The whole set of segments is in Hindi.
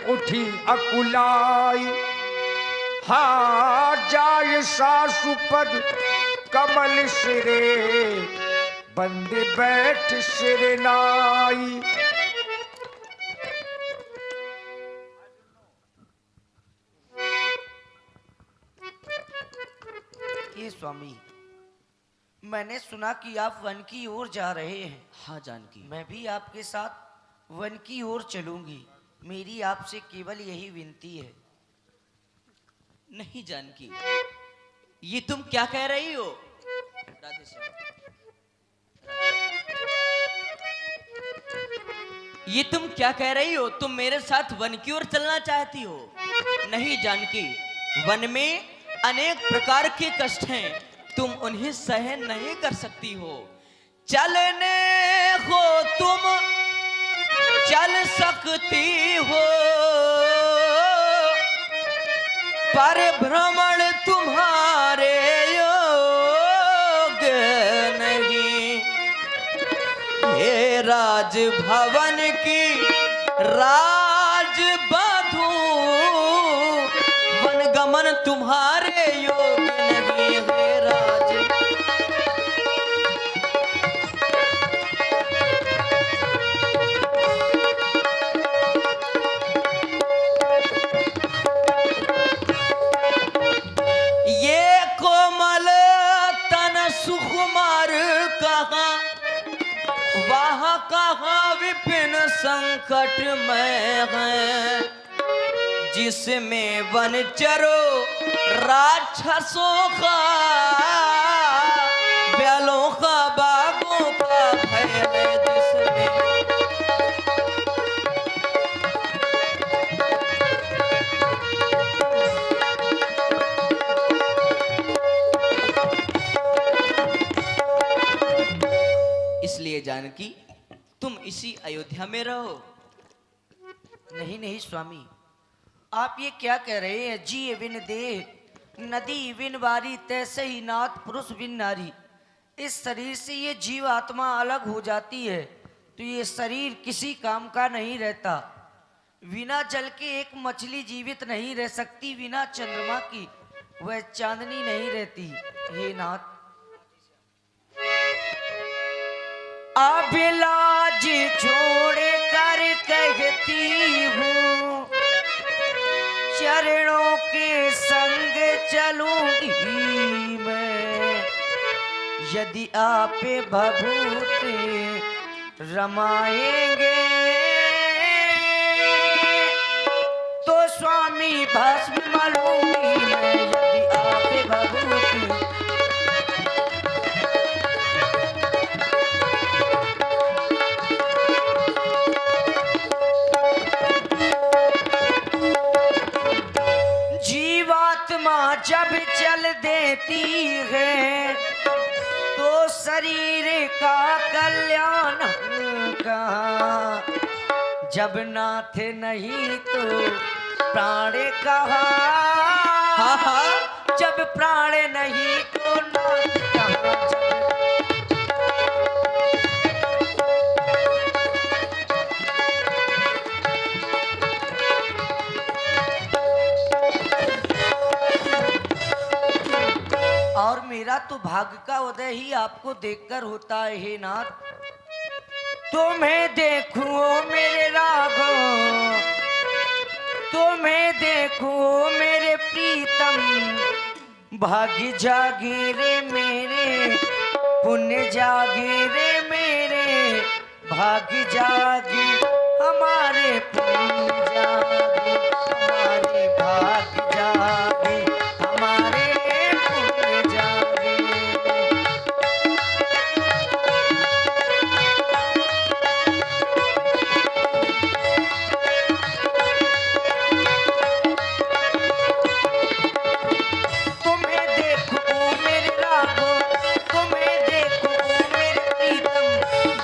उठी अकुलाई। हाँ जाय सासु पद कमल सिरे, बंदे बैठ सिर नाई। ये स्वामी, मैंने सुना कि आप वन की ओर जा रहे हैं। हाँ जानकी, मैं भी आपके साथ वन की ओर चलूंगी। मेरी आपसे केवल यही विनती है। नहीं जानकी, ये तुम क्या कह रही हो? राधे श्याम, ये तुम क्या कह रही हो? तुम मेरे साथ वन की ओर चलना चाहती हो? नहीं जानकी, वन में अनेक प्रकार के कष्ट हैं, तुम उन्हें सहन नहीं कर सकती हो। चलने हो तुम चल सकती हो, पर भ्रमण तुम्हारे योग नहीं। हे राजभवन की राज बधू, वन गमन तुम्हारे योग नहीं। हे राज ये कोमल तन सुकुमार कहाँ, वहाँ कहाँ विपिन संकट में है, जिसमें वनचरो राक्षसों का, बैलों का बागों का भय है, जिसमें इसलिए जानकी तुम इसी अयोध्या में रहो। नहीं नहीं स्वामी, आप ये क्या कह रहे हैं? जी विन देह, नदी विन वारी, तैसे ही नाथ पुरुष विन नारी। इस शरीर से ये जीव आत्मा अलग हो जाती है तो ये शरीर किसी काम का नहीं रहता। बिना जल के एक मछली जीवित नहीं रह सकती, बिना चंद्रमा की वह चांदनी नहीं रहती। हे नाथ, अभिलाज छोड़ कर कहती हूँ, चरणों के संग चलूंगी मैं। यदि आप भभूति रमाएंगे तो स्वामी भस्म मलूंगी मैं। यदि आप भभूति जब चल देती है तो शरीर का कल्याण कहाँ। जब नाथ नहीं तो प्राण कहाँ, जब प्राण नहीं तो नाथ कहाँ। और मेरा तो भाग्य का उदय ही आपको देखकर होता है। हे नाथ, तुम्हें देखूं मेरे राघो, तुम्हें देखूं मेरे प्रीतम। भाग्य जागे रे मेरे, पुण्य जागे रे मेरे। भाग्य जागे हमारे, पुण्य जागे हमारे। भाग्य जागे हमारे,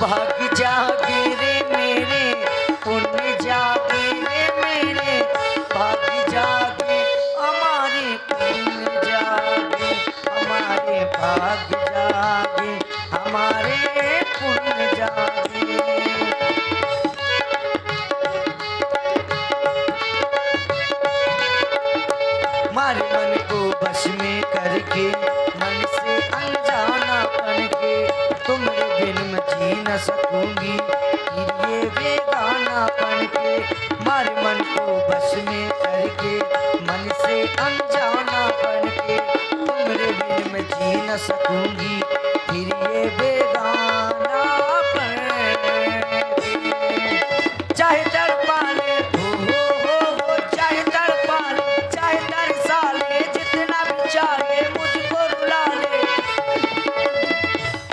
भाग्य जागे रे मेरे, पुण्य जागे रे मेरे। भाग्य जागे हमारे, पुण्य जागे हमारे। भाग्य जागे हमारे, पुण्य जागे। मारे मन को बस में करके, मन से अनजाना बन के, तुम्हारे बिन मैं जी न सकूंगी, फिर ये बेगाना बन के। मारे मन को बस में करके, मन से अनजाना बन के, तुम्हारे बिन मैं जी न सकूंगी, फिर ये बेगाना बन के। चाहे तड़पा ले हो, चाहे तड़पा ले, चाहे तरसा ले, जितना भी चाहे मुझको रुला ले।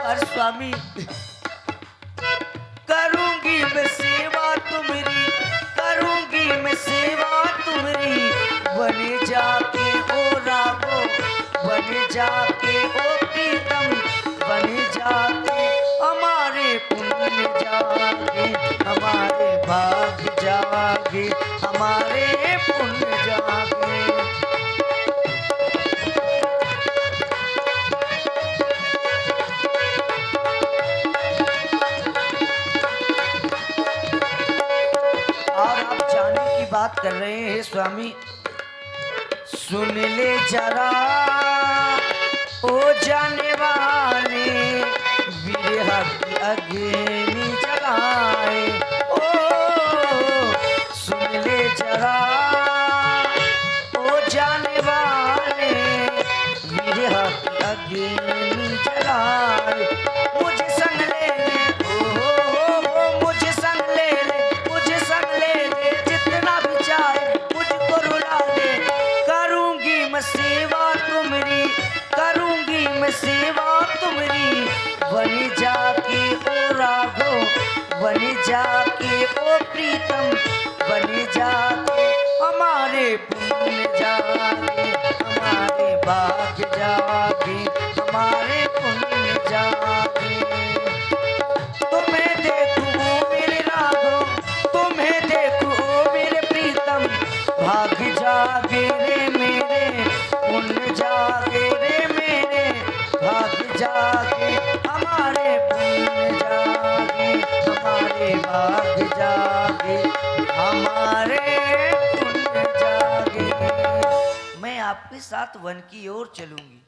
और स्वामी करूंगी मैं सेवा तुम्हारी, करूंगी मैं सेवा तुम्हारी, बने जाके ओ राघो, बने जाके ओ प्रीतम, बने जाके हमारे पुण्य जागे, हमारे भाग्य जागे, हमारे पुण्य जागे। और आप जाने की बात कर रहे हैं स्वामी, सुन ले जरा ओ जाने वाले, विरह की अग्नि जलाए। ओ सुन ले जरा ओ जाने वाले, विरह की अग्नि जलाए। मुझे संग ले ले ओ मुझे संग ले ले, मुझे संग ले ले, जितना भी चाहे मुझको रुला ले। करूंगी मैं सेवा तुम्हारी, करूंगी मैं सेवा तुम्हारी, बनी जाके ओ राघो, बनी जाके ओ प्रीतम, बनी जाके हमारे पुण्य जागे, हमारे भाग्य जागे, हमारे पुण्य जागे। तुम्हें देखूं मेरे राघो, तुम्हें देखूं मेरे प्रीतम, भाग्य जागे रे मेरे, पुण्य जागे रे मेरे, भाग्य जागे, हमारे पुण्य जागे, हमारे भाग्य जागे, हमारे पुण्य जागे। मैं आपके साथ वन की ओर चलूंगी।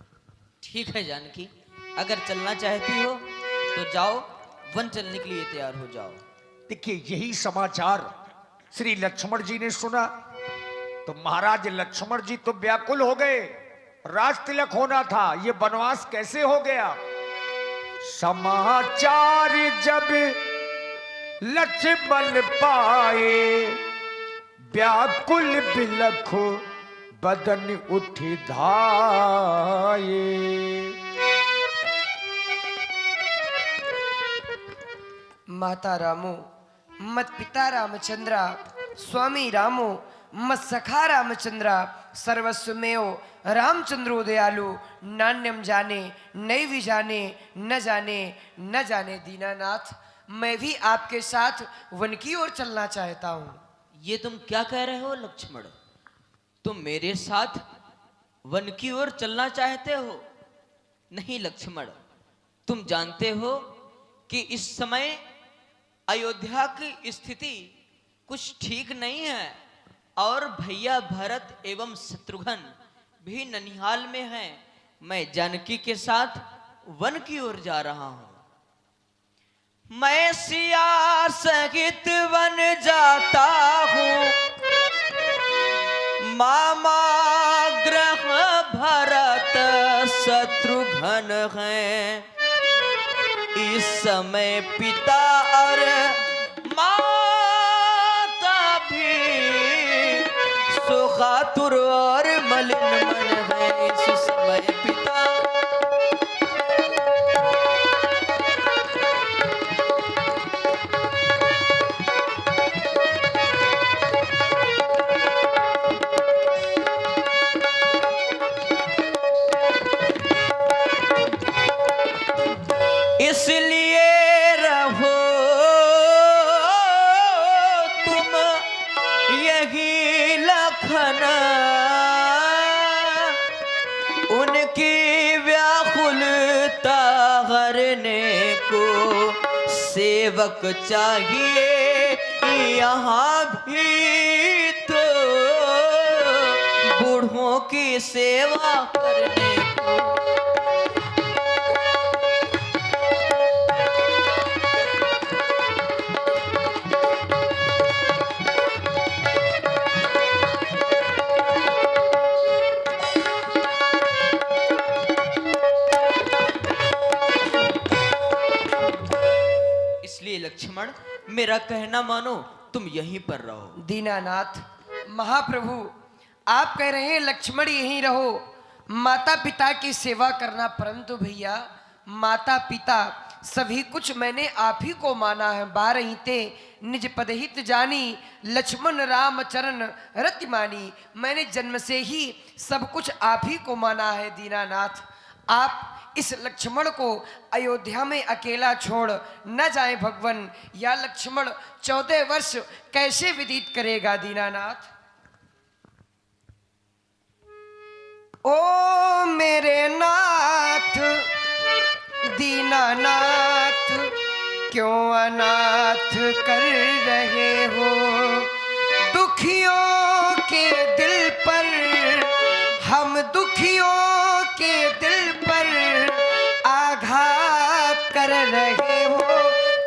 ठीक है जानकी, अगर चलना चाहती हो तो जाओ, वन चलने के लिए तैयार हो जाओ। देखिए यही समाचार श्री लक्ष्मण जी ने सुना तो महाराज लक्ष्मण जी तो व्याकुल हो गए। राज तिलक होना था, ये वनवास कैसे हो गया। समाचार जब लक्ष्मण पाए, व्याकुल बिलखो बदन उठी धाये। माता रामो, मत पिता रामचंद्रा, स्वामी रामो, मत सखा रामचंद्रा, सर्वस्वमेव रामचंद्रो दयालु, नान्यम जाने नैवि जाने, न जाने न जाने दीनानाथ। मैं भी आपके साथ वन की ओर चलना चाहता हूँ। ये तुम क्या कह रहे हो लक्ष्मण? तुम मेरे साथ वन की ओर चलना चाहते हो? नहीं लक्ष्मण, तुम जानते हो कि इस समय अयोध्या की स्थिति कुछ ठीक नहीं है और भैया भरत एवं शत्रुघ्न भी ननिहाल में हैं। मैं जानकी के साथ वन की ओर जा रहा हूं। मैं सिया सहित वन जाता हूं, मामा ग्रह भरत शत्रुघ्न हैं। इस समय पिता और माता भी सुखातुर और मलिन मन है। इस समय पिता इसलिए रहो तुम यही लखन, उनकी व्याकुलता हरने को सेवक चाहिए यहाँ भी तो बूढ़ों की सेवा करने को। इसलिए लक्ष्मण, मेरा कहना मानो, तुम यहीं पर रहो। दीनानाथ महाप्रभु, आप कह रहे हैं लक्ष्मण यहीं रहो, माता पिता की सेवा करना, परंतु भैया माता पिता सभी कुछ मैंने आप ही को माना है। 12 ते निज पदहित जानी, लक्ष्मण राम चरण रति मानी। मैंने जन्म से ही सब कुछ आप ही को माना है। दीनानाथ, आप इस लक्ष्मण को अयोध्या में अकेला छोड़ न जाए भगवन। या लक्ष्मण 14 वर्ष कैसे व्यतीत करेगा दीनानाथ? ओ मेरे नाथ दीनानाथ, क्यों अनाथ कर रहे हो दुखियों के दिल पर, हम दुखियों के दिल पर आघात कर रहे हो,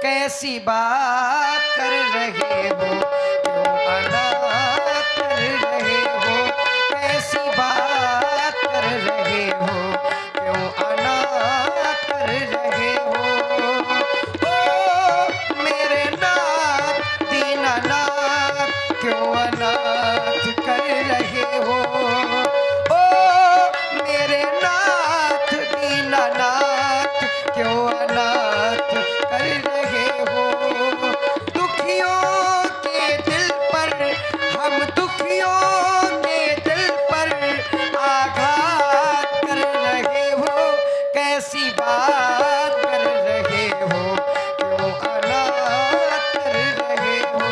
कैसी बात कर रहे हो, क्यों अनाथ कर रहे हो, कैसी बात कर रहे हो, क्यों अनाथ कर रहे हो। ओ मेरे नाथ दीनानाथ, क्यों अनाथ कर रहे हो। ओ मेरे नाथ दीनानाथ, क्यों अनाथ कर रहे हो। दुखियों के दिल पर, हम दुखियों के दिल पर आघात कर रहे हो, कैसी बात कर रहे हो, क्यों अनाथ कर रहे हो।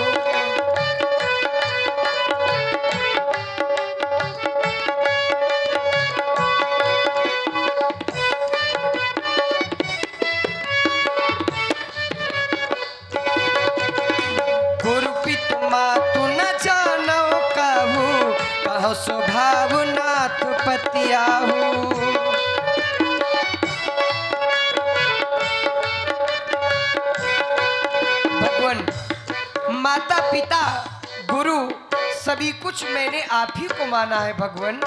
गुरु पित मातु न जानो कहू, कहो स्वभाव नाथ पतियाहू। भगवान, माता पिता गुरु सभी कुछ मैंने आप ही को माना है भगवान।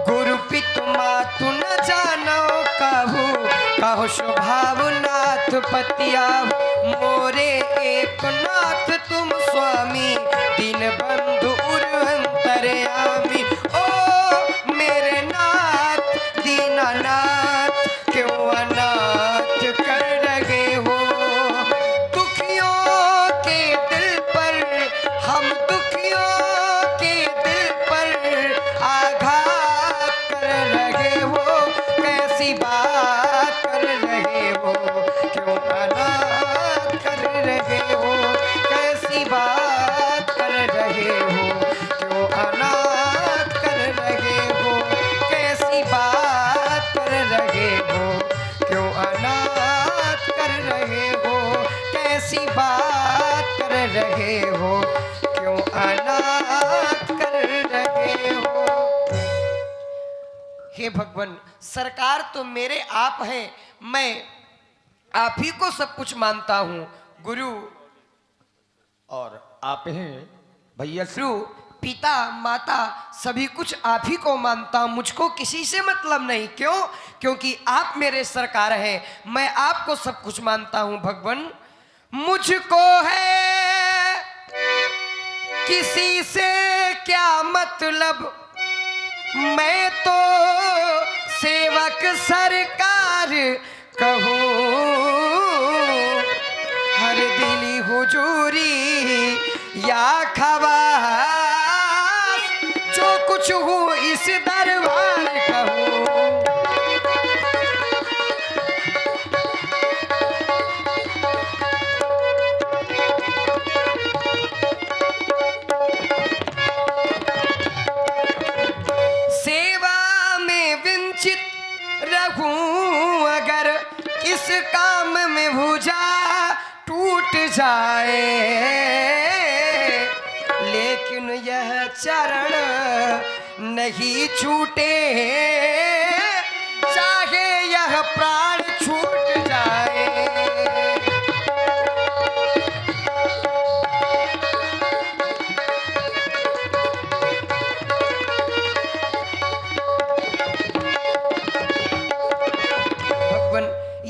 गुरु पितु मातु न जानो कहू, कहो स्वभाव नाथ पतियाहू। मोरे एक नाथ तुम स्वामी, दीन बंधु उर अंतर्यामी। ओ मेरे नाथ दीनानाथ, क्यों अनाथ कर रहे हो। दुखियों के दिल पर, हम दुखियों के दिल पर आघात कर रहे हो, कैसी बात कर रहे हो, क्यों अनाथ कर रहे हो, कैसी बात कर रहे हो, क्यों अनाथ कर रहे हो, कैसी बात कर रहे हो, क्यों अनाथ कर रहे हो, कैसी बात कर रहे हो, क्यों अनाथ कर रहे हो। हे भगवान, सरकार तो मेरे आप हैं, मैं आप ही को सब कुछ मानता हूँ। गुरु और आप हैं भैया गुरु पिता माता सभी कुछ आप ही को मानता हूँ, मुझको किसी से मतलब नहीं। क्यों? क्योंकि आप मेरे सरकार हैं, मैं आपको सब कुछ मानता हूँ भगवान। मुझको है किसी से क्या मतलब, मैं तो सेवक सरकार कहूँ। हर दिली हुजूरी या खवास, जो कुछ हो इस दरबार कहूँ। सेवा में विंचित रहूं अगर, इस काम में भुजा टूट जाए, लेकिन लेकिन यह चरण नहीं छूटे, चाहे यह प्राण छूट जाए।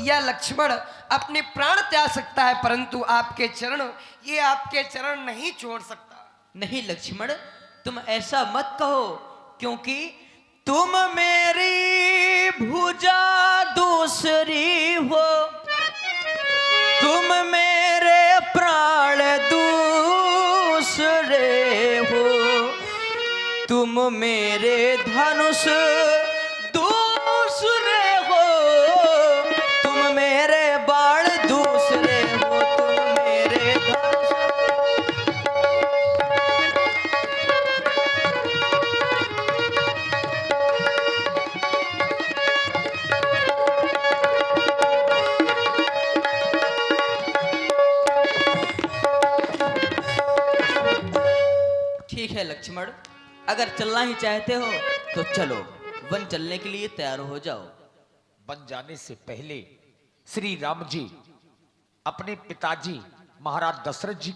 या लक्ष्मण अपने प्राण त्याग सकता है, परंतु आपके चरण, ये आपके चरण नहीं छोड़ सकता। नहीं लक्ष्मण, तुम ऐसा मत कहो, क्योंकि तुम मेरी भुजा दूसरी हो, तुम मेरे प्राण दूसरे हो, तुम मेरे धनुष दूसरे हो, तुम मेरे बाण दूसरे हो, तुम मेरे धनुष। ठीक है लक्ष्मण, अगर चलना ही चाहते हो तो चलो, वन चलने के लिए तैयार हो जाओ। बन जाने से पहले श्री राम जी अपने पिताजी महाराज दशरथ जी